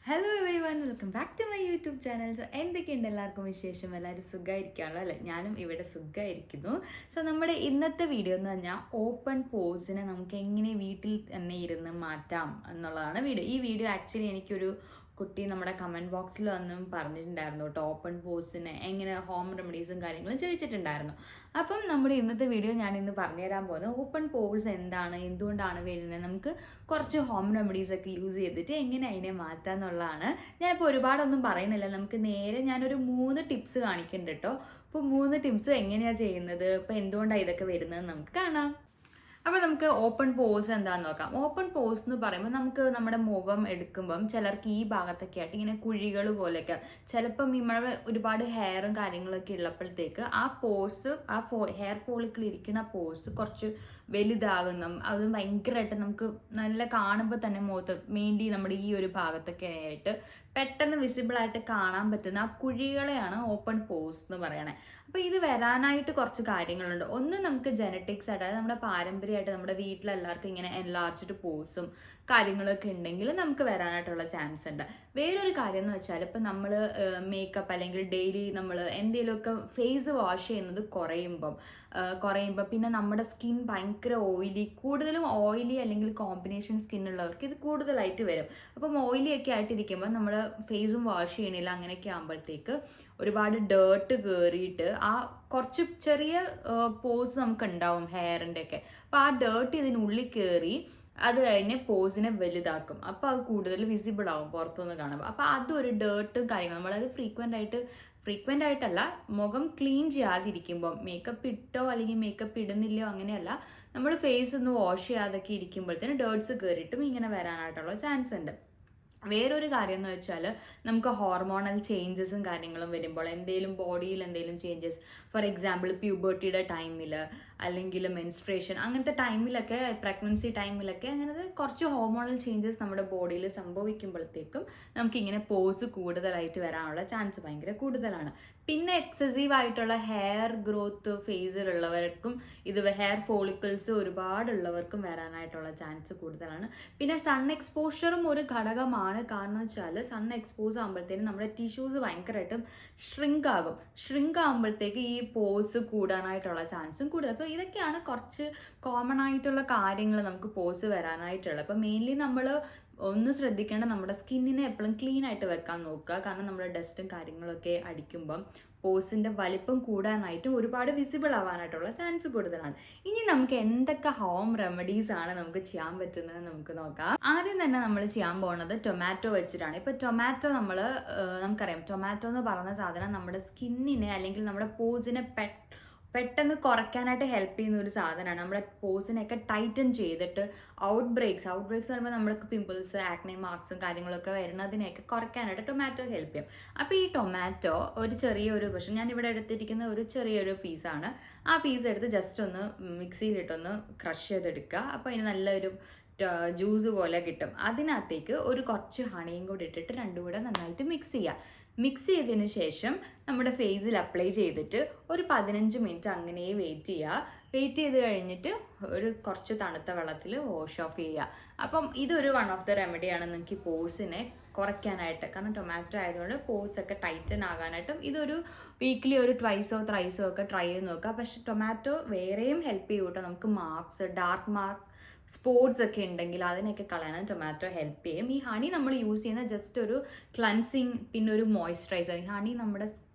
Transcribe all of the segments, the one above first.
Hello everyone, welcome back to my YouTube channel. So എന്തൊക്കെയുണ്ട് എല്ലാവർക്കും വിശേഷം? എല്ലാവരും സുഖമായിരിക്കുകയാണല്ലോ അല്ലേ? ഞാനും ഇവിടെ സുഖമായിരിക്കുന്നു. സോ നമ്മുടെ ഇന്നത്തെ വീഡിയോ എന്ന് പറഞ്ഞാൽ ഓപ്പൺ പോസിനെ നമുക്ക് എങ്ങനെ വീട്ടിൽ തന്നെ ഇരുന്ന് മാറ്റാം എന്നുള്ളതാണ് വീഡിയോ. ഈ വീഡിയോ ആക്ച്വലി എനിക്കൊരു കുട്ടി നമ്മുടെ കമൻറ്റ് ബോക്സിൽ വന്നും പറഞ്ഞിട്ടുണ്ടായിരുന്നു കേട്ടോ, ഓപ്പൺ പോസിന് എങ്ങനെ ഹോം റെമഡീസും കാര്യങ്ങളും ചോദിച്ചിട്ടുണ്ടായിരുന്നു. അപ്പം നമ്മുടെ ഇന്നത്തെ വീഡിയോ ഞാൻ ഇന്ന് പറഞ്ഞുതരാൻ പോകുന്നത് ഓപ്പൺ പോസ് എന്താണ്, എന്തുകൊണ്ടാണ് വരുന്നത്, നമുക്ക് കുറച്ച് ഹോം റെമഡീസ് ഒക്കെ യൂസ് ചെയ്തിട്ട് എങ്ങനെ അതിനെ മാറ്റാം എന്നുള്ളതാണ്. ഞാനിപ്പോൾ ഒരുപാടൊന്നും പറയുന്നില്ല, നമുക്ക് നേരെ ഞാനൊരു 3 ടിപ്സ് കാണിക്കുന്നുണ്ട് കേട്ടോ. അപ്പോൾ 3 ടിപ്സും എങ്ങനെയാണ് ചെയ്യുന്നത്, ഇപ്പോൾ എന്തുകൊണ്ടാണ് ഇതൊക്കെ വരുന്നത് നമുക്ക് കാണാം. അപ്പോൾ നമുക്ക് ഓപ്പൺ പോസ് എന്താന്ന് നോക്കാം. ഓപ്പൺ പോസ് എന്ന് പറയുമ്പോൾ നമുക്ക് നമ്മുടെ മുഖം എടുക്കുമ്പം ചിലർക്ക് ഈ ഭാഗത്തൊക്കെ ആയിട്ട് ഇങ്ങനെ കുഴികൾ പോലെയൊക്കെ, ചിലപ്പം നമ്മുടെ ഒരുപാട് ഹെയറും കാര്യങ്ങളൊക്കെ ഉള്ളപ്പോഴത്തേക്ക് ആ പോസ്, ആ ഹെയർ ഫോളിക്കിൾ ഇരിക്കുന്ന പോസ് കുറച്ച് വലുതാകുന്ന, അത് ഭയങ്കരമായിട്ട് നമുക്ക് നല്ല കാണുമ്പോൾ തന്നെ മുഖത്ത് മെയിൻലി നമ്മുടെ ഈ ഒരു ഭാഗത്തൊക്കെ ആയിട്ട് പെട്ടെന്ന് വിസിബിളായിട്ട് കാണാൻ പറ്റുന്ന ആ കുഴികളെയാണ് ഓപ്പൺ പോസ് എന്ന് പറയണേ. അപ്പോൾ ഇത് വരാനായിട്ട് കുറച്ച് കാര്യങ്ങളുണ്ട്. ഒന്ന്, നമുക്ക് ജനറ്റിക്സ് ആയിട്ട്, അതായത് നമ്മുടെ പാരമ്പര്യമായിട്ട് നമ്മുടെ വീട്ടിലെല്ലാവർക്കും ഇങ്ങനെ എൻലാർജ്ഡ് പോസും കാര്യങ്ങളൊക്കെ ഉണ്ടെങ്കിൽ നമുക്ക് വരാനായിട്ടുള്ള ചാൻസ് ഉണ്ട്. വേറൊരു കാര്യം എന്ന് വെച്ചാൽ, ഇപ്പം നമ്മൾ മേക്കപ്പ് അല്ലെങ്കിൽ ഡെയിലി നമ്മൾ എന്തെങ്കിലുമൊക്കെ ഫേസ് വാഷ് ചെയ്യുന്നത് കുറയുമ്പം പിന്നെ നമ്മുടെ സ്കിൻ ഭയങ്കര ഓയിലി, കൂടുതലും ഓയിലി അല്ലെങ്കിൽ കോമ്പിനേഷൻ സ്കിന്നുള്ളവർക്ക് ഇത് കൂടുതലായിട്ട് വരും. അപ്പം ഓയിലി ഒക്കെ ആയിട്ടിരിക്കുമ്പോൾ നമ്മൾ ഫേസും വാഷ് ചെയ്യണില്ല, അങ്ങനെയൊക്കെ ആകുമ്പോഴത്തേക്ക് ഒരുപാട് ഡേർട്ട് കയറിയിട്ട് ആ കുറച്ച് ചെറിയ പോസ് നമുക്ക് ഉണ്ടാവും ഹെയറിൻ്റെ ഒക്കെ. അപ്പോൾ ആ ഡേർട്ട് ഇതിനുള്ളിൽ കയറി അത് കഴിഞ്ഞ് പോസിനെ വലുതാക്കും. അപ്പോൾ അത് കൂടുതൽ വിസിബിൾ ആവും പുറത്തുനിന്ന് കാണുമ്പോൾ. അപ്പോൾ അതൊരു ഡേർട്ടും കാര്യങ്ങളും നമ്മളത് ഫ്രീക്വൻ്റ് ആയിട്ടല്ല, മുഖം ക്ലീൻ ചെയ്യാതിരിക്കുമ്പോൾ, മേക്കപ്പ് ഇട്ടോ അല്ലെങ്കിൽ മേക്കപ്പ് ഇടുന്നില്ലയോ അങ്ങനെയല്ല, നമ്മൾ ഫേസ് ഒന്ന് വാഷ് ചെയ്യാതൊക്കെ ഇരിക്കുമ്പോഴത്തേന് ഡേർട്സ് കയറിയിട്ടും ഇങ്ങനെ വരാനായിട്ടുള്ള ചാൻസ് ഉണ്ട്. വേറൊരു കാര്യം എന്ന് വെച്ചാൽ, നമുക്ക് ഹോർമോണൽ ചേഞ്ചസും കാര്യങ്ങളും വരുമ്പോൾ എന്തെങ്കിലും ബോഡിയിൽ എന്തെങ്കിലും ചേഞ്ചസ്, ഫോർ എക്സാമ്പിൾ പ്യൂബർട്ടിയുടെ ടൈമിൽ അല്ലെങ്കിൽ മെൻസ്ട്രേഷൻ അങ്ങനത്തെ ടൈമിലൊക്കെ, പ്രഗ്നൻസി ടൈമിലൊക്കെ അങ്ങനത്തെ കുറച്ച് ഹോർമോണൽ ചേഞ്ചസ് നമ്മുടെ ബോഡിയിൽ സംഭവിക്കുമ്പോഴത്തേക്കും നമുക്കിങ്ങനെ പോസ് കൂടുതലായിട്ട് വരാനുള്ള ചാൻസ് ഭയങ്കര കൂടുതലാണ്. പിന്നെ എക്സസീവ് ആയിട്ടുള്ള ഹെയർ ഗ്രോത്ത് ഫേസിലുള്ളവർക്കും ഇത് ഹെയർ ഫോളിക്കിൾസ് ഒരുപാടുള്ളവർക്കും വരാനായിട്ടുള്ള ചാൻസ് കൂടുതലാണ്. പിന്നെ സൺ എക്സ്പോഷറും ഒരു ഘടകമാണ്. കാരണം വെച്ചാൽ സൺ എക്സ്പോസ് ആകുമ്പോഴത്തേനും നമ്മുടെ ടിഷ്യൂസ് ഭയങ്കരമായിട്ടും ഷ്രിങ്ക് ആകുമ്പോഴത്തേക്ക് ഈ പോസ് കൂടാനായിട്ടുള്ള ചാൻസും കൂടുതൽ. അപ്പോൾ ഇതൊക്കെയാണ് കുറച്ച് കോമൺ ആയിട്ടുള്ള കാര്യങ്ങൾ നമുക്ക് പോസ് വരാനായിട്ടുള്ളത്. അപ്പോൾ മെയിൻലി നമ്മൾ ഒന്ന് ശ്രദ്ധിക്കേണ്ട, നമ്മുടെ സ്കിന്നിനെ എപ്പോഴും ക്ലീൻ ആയിട്ട് വെക്കാൻ നോക്കുക. കാരണം നമ്മൾ ഡസ്റ്റും കാര്യങ്ങളൊക്കെ അടിക്കുമ്പം പോസിൻ്റെ വലിപ്പം കൂടാനായിട്ടും ഒരുപാട് വിസിബിൾ ആവാനായിട്ടുള്ള ചാൻസ് കൂടുതലാണ്. ഇനി നമുക്ക് എന്തൊക്കെ ഹോം റെമഡീസ് ആണ് നമുക്ക് ചെയ്യാൻ പറ്റുന്നത് നമുക്ക് നോക്കാം. ആദ്യം തന്നെ നമ്മൾ ചെയ്യാൻ പോകുന്നത് ടൊമാറ്റോ വെച്ചിട്ടാണ്. ഇപ്പോൾ ടൊമാറ്റോ നമുക്കറിയാം, ടൊമാറ്റോ എന്ന് പറയുന്ന സാധനം നമ്മുടെ സ്കിന്നിനെ അല്ലെങ്കിൽ നമ്മുടെ പോസിനെ പെട്ടെന്ന് കുറയ്ക്കാനായിട്ട് ഹെൽപ്പ് ചെയ്യുന്ന ഒരു സാധനമാണ്. നമ്മുടെ പോസിനെയൊക്കെ ടൈറ്റൻ ചെയ്തിട്ട് ഔട്ട് ബ്രേക്സ് പറയുമ്പോൾ നമ്മൾക്ക് പിമ്പിൾസ്, ആക്നെ മാർക്സും കാര്യങ്ങളൊക്കെ വരുന്നതിനെയൊക്കെ കുറയ്ക്കാനായിട്ട് ടൊമാറ്റോ ഹെൽപ്പ് ചെയ്യും. അപ്പോൾ ഈ ടൊമാറ്റോ ഒരു ചെറിയൊരു പക്ഷേ ഞാനിവിടെ എടുത്തിരിക്കുന്ന ഒരു ചെറിയൊരു പീസാണ്. ആ പീസ് എടുത്ത് ജസ്റ്റ് ഒന്ന് മിക്സിയിലിട്ടൊന്ന് ക്രഷ് ചെയ്തെടുക്കുക. അപ്പോൾ അതിന് നല്ലൊരു ജ്യൂസ് പോലെ കിട്ടും. അതിനകത്തേക്ക് ഒരു കുറച്ച് ഹണിയും കൂടി ഇട്ടിട്ട് രണ്ടും കൂടെ നന്നായിട്ട് മിക്സ് ചെയ്യുക. മിക്സ് ചെയ്തതിന് ശേഷം നമ്മുടെ ഫേസിൽ അപ്ലൈ ചെയ്തിട്ട് ഒരു 15 മിനിറ്റ് അങ്ങനെ വെയിറ്റ് ചെയ്യുക. വെയിറ്റ് ചെയ്ത് കഴിഞ്ഞിട്ട് ഒരു കുറച്ച് തണുത്ത വെള്ളത്തിൽ വാഷ് ഓഫ് ചെയ്യുക. അപ്പം ഇതൊരു വൺ ഓഫ് ദ റെമഡിയാണ് നിങ്ങൾക്ക് ഈ പോസിനെ കുറയ്ക്കാനായിട്ട്. കാരണം ടൊമാറ്റോ ആയതുകൊണ്ട് പോസൊക്കെ ടൈറ്റൻ ആകാനായിട്ടും ഇതൊരു വീക്ക്ലി ഒരു ട്വൈസോ ത്രൈസോ ഒക്കെ ട്രൈ ചെയ്ത് നോക്കുക. പക്ഷെ ടൊമാറ്റോ വേറെയും ഹെൽപ്പ് ചെയ്യും കേട്ടോ. നമുക്ക് ഡാർക്ക് മാർക്ക് സ്പോട്സ് ഒക്കെ ഉണ്ടെങ്കിൽ അതിനൊക്കെ കളയാൻ ടൊമാറ്റോ ഹെൽപ്പ് ചെയ്യും. ഈ ഹണി നമ്മൾ യൂസ് ചെയ്യുന്ന ജസ്റ്റ് ഒരു ക്ലൻസിങ്, പിന്നെ ഒരു മോയ്സ്ചറൈസർ. ഈ ഹണി നമ്മുടെ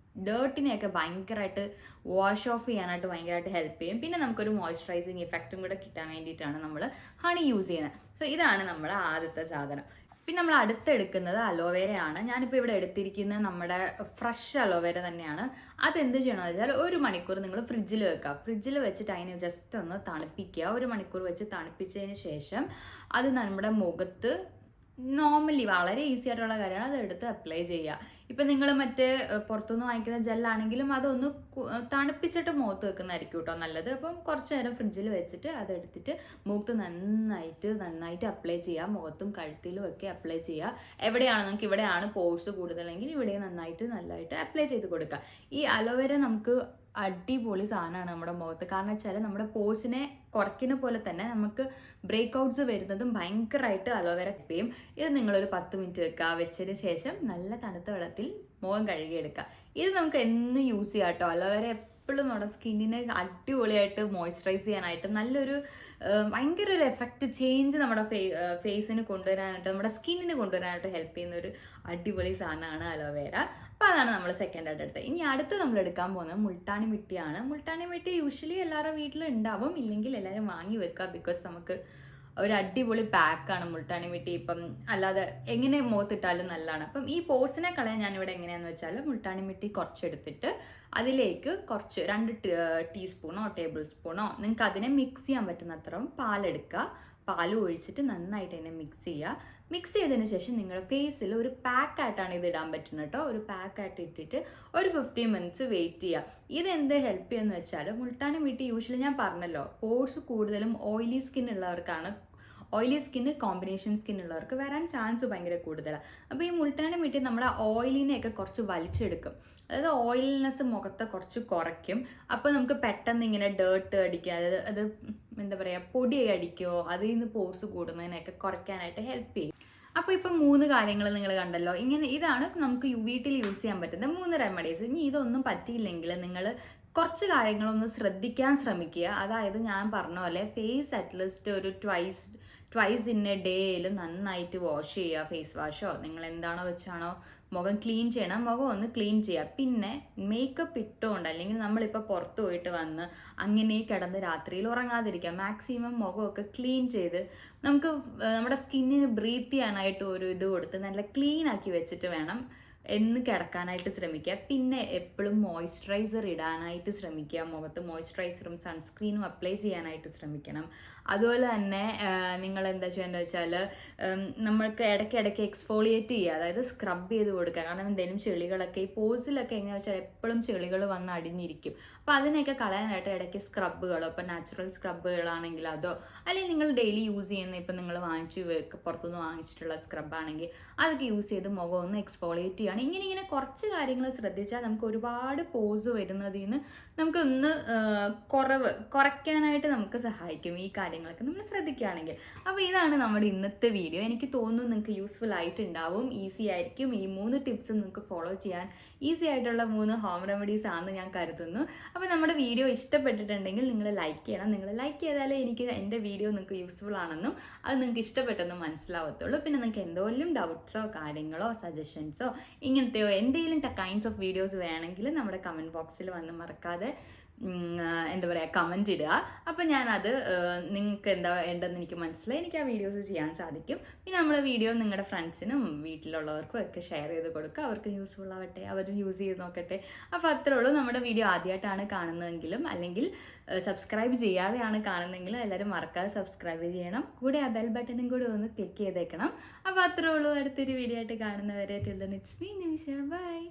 ഡേർട്ടിനെയൊക്കെ ഭയങ്കരമായിട്ട് വാഷ് ഓഫ് ചെയ്യാനായിട്ട് ഭയങ്കരമായിട്ട് ഹെൽപ്പ് ചെയ്യും. പിന്നെ നമുക്കൊരു മോയ്സ്ചറൈസിങ് ഇഫക്റ്റും കൂടെ കിട്ടാൻ വേണ്ടിയിട്ടാണ് നമ്മൾ ഹണി യൂസ് ചെയ്യുന്നത്. സോ ഇതാണ് നമ്മുടെ ആദ്യത്തെ സാധനം. പിന്നെ നമ്മൾ അടുത്തെടുക്കുന്നത് അലോവേരയാണ്. ഞാനിപ്പോൾ ഇവിടെ എടുത്തിരിക്കുന്നത് നമ്മുടെ ഫ്രഷ് അലോവേര തന്നെയാണ്. അതെന്ത് ചെയ്യണമെന്ന് വെച്ചാൽ, 1 മണിക്കൂർ നിങ്ങൾ ഫ്രിഡ്ജിൽ വെക്കുക. ഫ്രിഡ്ജിൽ വെച്ചിട്ട് അതിനെ ജസ്റ്റ് ഒന്ന് തണുപ്പിക്കുക. 1 മണിക്കൂർ വെച്ച് തണുപ്പിച്ചതിന് ശേഷം അത് നമ്മുടെ മുഖത്ത് നോർമലി വളരെ ഈസി ആയിട്ടുള്ള കാര്യമാണ്, അത് എടുത്ത് അപ്ലൈ ചെയ്യുക. ഇപ്പം നിങ്ങൾ മറ്റേ പുറത്തുനിന്ന് വാങ്ങിക്കുന്ന ജെല്ലാണെങ്കിലും അതൊന്ന് തണുപ്പിച്ചിട്ട് മുഖത്ത് വെക്കുന്നതായിരിക്കും കേട്ടോ നല്ലത്. അപ്പം കുറച്ച് നേരം ഫ്രിഡ്ജിൽ വെച്ചിട്ട് അതെടുത്തിട്ട് മുഖത്ത് നന്നായിട്ട് അപ്ലൈ ചെയ്യുക. മുഖത്തും കഴുത്തിലും ഒക്കെ അപ്ലൈ ചെയ്യുക. എവിടെയാണ് നിങ്ങൾക്ക് ഇവിടെയാണ് പോഴ്സ് കൂടുതലെങ്കിൽ ഇവിടെ നന്നായിട്ട് അപ്ലൈ ചെയ്ത് കൊടുക്കുക. ഈ അലോവേര നമുക്ക് അടിപൊളി സാധനമാണ് നമ്മുടെ മുഖത്ത്. കാരണം വെച്ചാൽ നമ്മുടെ പോസിനെ കുറയ്ക്കുന്ന പോലെ തന്നെ നമുക്ക് ബ്രേക്ക് ഔട്ട്സ് വരുന്നതും ഭയങ്കരമായിട്ട് അലോവേര ചെയ്യും. ഇത് നിങ്ങളൊരു 10 മിനിറ്റ് വെക്കുക. വെച്ചതിന് ശേഷം നല്ല തണുത്ത വെള്ളത്തിൽ മുഖം കഴുകിയെടുക്കുക. ഇത് നമുക്ക് എന്ന് യൂസ് ചെയ്യാം കേട്ടോ. അലോവേര എപ്പോഴും നമ്മുടെ സ്കിന്നിനെ അടിപൊളിയായിട്ട് മോയ്സ്ചറൈസ് ചെയ്യാനായിട്ട് നല്ലൊരു ഭയങ്കര ഒരു എഫക്റ്റ് ചേഞ്ച് നമ്മുടെ ഫേസിന് കൊണ്ടുവരാനായിട്ട് നമ്മുടെ സ്കിന്നിന് കൊണ്ടുവരാനായിട്ട് ഹെൽപ്പ് ചെയ്യുന്ന ഒരു അടിപൊളി സാധനമാണ് അലോവേര. അപ്പോൾ അതാണ് നമ്മൾ സെക്കൻഡായിട്ട് എടുത്തത്. ഇനി അടുത്ത് നമ്മൾ എടുക്കാൻ പോകുന്നത് മുൾട്ടാണി മിട്ടിയാണ്. മുൾട്ടാണി മിട്ടി യൂഷ്വലി എല്ലാവരുടെ വീട്ടിലും ഉണ്ടാവും, ഇല്ലെങ്കിൽ എല്ലാവരും വാങ്ങി വെക്കുക. ബിക്കോസ് നമുക്ക് ഒരു അടിപൊളി പാക്കാണ് മുൾട്ടാണി മിട്ടി. ഇപ്പം അല്ലാതെ എങ്ങനെ മുഖത്തിട്ടാലും നല്ലതാണ്. അപ്പം ഈ പോസിനെ കളയാൻ ഞാനിവിടെ എങ്ങനെയാണെന്ന് വെച്ചാൽ മുൾട്ടാണി മിട്ടി കുറച്ചെടുത്തിട്ട് അതിലേക്ക് കുറച്ച് 2 ടീസ്പൂണോ ടേബിൾ സ്പൂണോ നിങ്ങൾക്ക് അതിനെ മിക്സ് ചെയ്യാൻ പറ്റുന്ന അത്രയും പാലെടുക്കുക. പാൽ ഒഴിച്ചിട്ട് നന്നായിട്ട് തന്നെ മിക്സ് ചെയ്യുക. മിക്സ് ചെയ്തതിന് ശേഷം നിങ്ങളുടെ ഫേസിൽ ഒരു പാക്കായിട്ടാണ് ഇത് ഇടാൻ പറ്റുന്നത് കേട്ടോ. ഒരു പാക്കായിട്ട് ഇട്ടിട്ട് ഒരു 15 മിനിറ്റ്സ് വെയിറ്റ് ചെയ്യുക. ഇതെന്ത് ഹെൽപ്പ് ചെയ്യുമെന്ന് വെച്ചാൽ മുൾട്ടാണി മിട്ടി യൂഷ്വലി ഞാൻ പറഞ്ഞല്ലോ പോർസ് കൂടുതലും ഓയിലി സ്കിൻ ഉള്ളവർക്കാണ്. ഓയിലി സ്കിന്ന് കോമ്പിനേഷൻ സ്കിൻ ഉള്ളവർക്ക് വരാൻ ചാൻസ് ഭയങ്കര കൂടുതലാണ്. അപ്പോൾ ഈ മുൾട്ടാണി മിട്ടി നമ്മുടെ ഓയിലിനെയൊക്കെ കുറച്ച് വലിച്ചെടുക്കും. അതായത് ഓയിൽനെസ് മുഖത്തെ കുറച്ച് കുറയ്ക്കും. അപ്പോൾ നമുക്ക് പെട്ടെന്ന് ഇങ്ങനെ ഡേർട്ട് അടിക്കുക, അതായത് അത് എന്താ പറയുക പൊടിയായി അടിക്കുമോ, അതിൽ നിന്ന് പോർസ് കൂടുന്നതിനൊക്കെ കുറയ്ക്കാനായിട്ട് ഹെൽപ്പ് ചെയ്യും. അപ്പോൾ ഇപ്പം 3 കാര്യങ്ങൾ നിങ്ങൾ കണ്ടല്ലോ. ഇതാണ് നമുക്ക് വീട്ടിൽ യൂസ് ചെയ്യാൻ പറ്റുന്ന 3 റെമഡീസ്. ഇനി ഇതൊന്നും പറ്റിയില്ലെങ്കിൽ നിങ്ങൾ കുറച്ച് കാര്യങ്ങളൊന്ന് ശ്രദ്ധിക്കാൻ ശ്രമിക്കുക. അതായത് ഞാൻ പറഞ്ഞ പോലെ ഫേസ് അറ്റ്ലീസ്റ്റ് ഒരു ട്വൈസ് ഇൻ എ ഡേയിൽ നന്നായിട്ട് വാഷ് ചെയ്യുക. ഫേസ് വാഷോ നിങ്ങൾ എന്താണോ വെച്ചാണോ മുഖം ക്ലീൻ ചെയ്യണം, മുഖം ഒന്ന് ക്ലീൻ ചെയ്യുക. പിന്നെ മേക്കപ്പ് ഇട്ടുകൊണ്ട് അല്ലെങ്കിൽ നമ്മളിപ്പോൾ പുറത്ത് പോയിട്ട് വന്ന് അങ്ങനെ കിടന്ന് രാത്രിയിൽ ഉറങ്ങാതിരിക്കുക. മാക്സിമം മുഖമൊക്കെ ക്ലീൻ ചെയ്ത് നമുക്ക് നമ്മുടെ സ്കിന്നിന് ബ്രീത്ത് ചെയ്യാനായിട്ട് ഒരു ഇത് കൊടുത്ത് നല്ല ക്ലീൻ ആക്കി വെച്ചിട്ട് വേണം എന്ന് കിടക്കാനായിട്ട് ശ്രമിക്കുക. പിന്നെ എപ്പോഴും മോയ്സ്ചറൈസർ ഇടാനായിട്ട് ശ്രമിക്കുക. മുഖത്ത് മോയ്സ്ചറൈസറും സൺസ്ക്രീനും അപ്ലൈ ചെയ്യാനായിട്ട് ശ്രമിക്കണം. അതുപോലെ തന്നെ നിങ്ങൾ എന്താ ചെയ്യേണ്ടത് വെച്ചാൽ നമ്മൾക്ക് ഇടയ്ക്കിടയ്ക്ക് എക്സ്ഫോളിയേറ്റ് ചെയ്യുക, അതായത് സ്ക്രബ് ചെയ്ത് കൊടുക്കുക. കാരണം എന്തെങ്കിലും ചെളികളൊക്കെ ഈ പോസിലൊക്കെ എങ്ങനെയാ വെച്ചാൽ എപ്പോഴും ചെളികൾ വന്ന് അടിഞ്ഞിരിക്കും. അപ്പോൾ അതിനെയൊക്കെ കളയാനായിട്ട് ഇടയ്ക്ക് സ്ക്രബുകളോ ഇപ്പോൾ നാച്ചുറൽ സ്ക്രബുകളാണെങ്കിൽ അതോ അല്ലെങ്കിൽ നിങ്ങൾ ഡെയിലി യൂസ് ചെയ്യുന്ന ഇപ്പം നിങ്ങൾ പുറത്തുനിന്ന് വാങ്ങിച്ചിട്ടുള്ള സ്ക്രബാണെങ്കിൽ അതൊക്കെ യൂസ് ചെയ്ത് മുഖം ഒന്ന് എക്സ്ഫോളിയേറ്റ് ചെയ്യുക. ഇങ്ങനെ കുറച്ച് കാര്യങ്ങൾ ശ്രദ്ധിച്ചാൽ നമുക്ക് ഒരുപാട് പോസ് വരുന്നതിൽ നിന്ന് നമുക്കൊന്ന് കുറയ്ക്കാനായിട്ട് നമുക്ക് സഹായിക്കും ഈ കാര്യങ്ങളൊക്കെ നമ്മൾ ശ്രദ്ധിക്കുകയാണെങ്കിൽ. അപ്പോൾ ഇതാണ് നമ്മുടെ ഇന്നത്തെ വീഡിയോ. എനിക്ക് തോന്നുന്നു നിങ്ങൾക്ക് യൂസ്ഫുൾ ആയിട്ടുണ്ടാവും, ഈസി ആയിരിക്കും. ഈ 3 ടിപ്സും നിങ്ങൾക്ക് ഫോളോ ചെയ്യാൻ ഈസി ആയിട്ടുള്ള 3 ഹോം റെമഡീസ് ആണെന്ന് ഞാൻ കരുതുന്നു. അപ്പോൾ നമ്മുടെ വീഡിയോ ഇഷ്ടപ്പെട്ടിട്ടുണ്ടെങ്കിൽ നിങ്ങൾ ലൈക്ക് ചെയ്യണം. നിങ്ങൾ ലൈക്ക് ചെയ്താലേ എനിക്ക് എൻ്റെ വീഡിയോ നിങ്ങൾക്ക് യൂസ്ഫുൾ ആണെന്നും അത് നിങ്ങൾക്ക് ഇഷ്ടപ്പെട്ടെന്നും മനസ്സിലാവത്തുള്ളൂ. പിന്നെ നിങ്ങൾക്ക് എന്തെങ്കിലും ഡൗട്ട്സോ കാര്യങ്ങളോ സജഷൻസോ ഇങ്ങനത്തെയോ എന്തെങ്കിലും കൈൻഡ്സ് ഓഫ് വീഡിയോസ് വേണമെങ്കിൽ നമ്മുടെ കമൻറ്റ് ബോക്സിൽ വന്ന് മറക്കാതെ എന്താ പറയുക കമൻറ്റ് ഇടുക. അപ്പോൾ ഞാനത് നിങ്ങൾക്ക് എന്താ വേണ്ടതെന്ന് എനിക്ക് മനസ്സിലായി, എനിക്ക് ആ വീഡിയോസ് ചെയ്യാൻ സാധിക്കും. പിന്നെ നമ്മുടെ വീഡിയോ നിങ്ങളുടെ ഫ്രണ്ട്സിനും വീട്ടിലുള്ളവർക്കും ഒക്കെ ഷെയർ ചെയ്ത് കൊടുക്കുക. അവർക്ക് യൂസ്ഫുൾ ആവട്ടെ, അവർ യൂസ് ചെയ്ത് നോക്കട്ടെ. അപ്പോൾ അത്രേ ഉള്ളൂ. നമ്മുടെ വീഡിയോ ആദ്യമായിട്ടാണ് കാണുന്നതെങ്കിലും അല്ലെങ്കിൽ സബ്സ്ക്രൈബ് ചെയ്യാതെയാണ് കാണുന്നതെങ്കിലും എല്ലാവരും മറക്കാതെ സബ്സ്ക്രൈബ് ചെയ്യണം. കൂടെ ആ ബെൽ ബട്ടണും കൂടി ഒന്ന് ക്ലിക്ക് ചെയ്തേക്കണം. അപ്പോൾ അത്രേ ഉള്ളൂ. അടുത്തൊരു വീഡിയോ ആയിട്ട് കാണുന്നവരെ till then it's me Nimisha. By.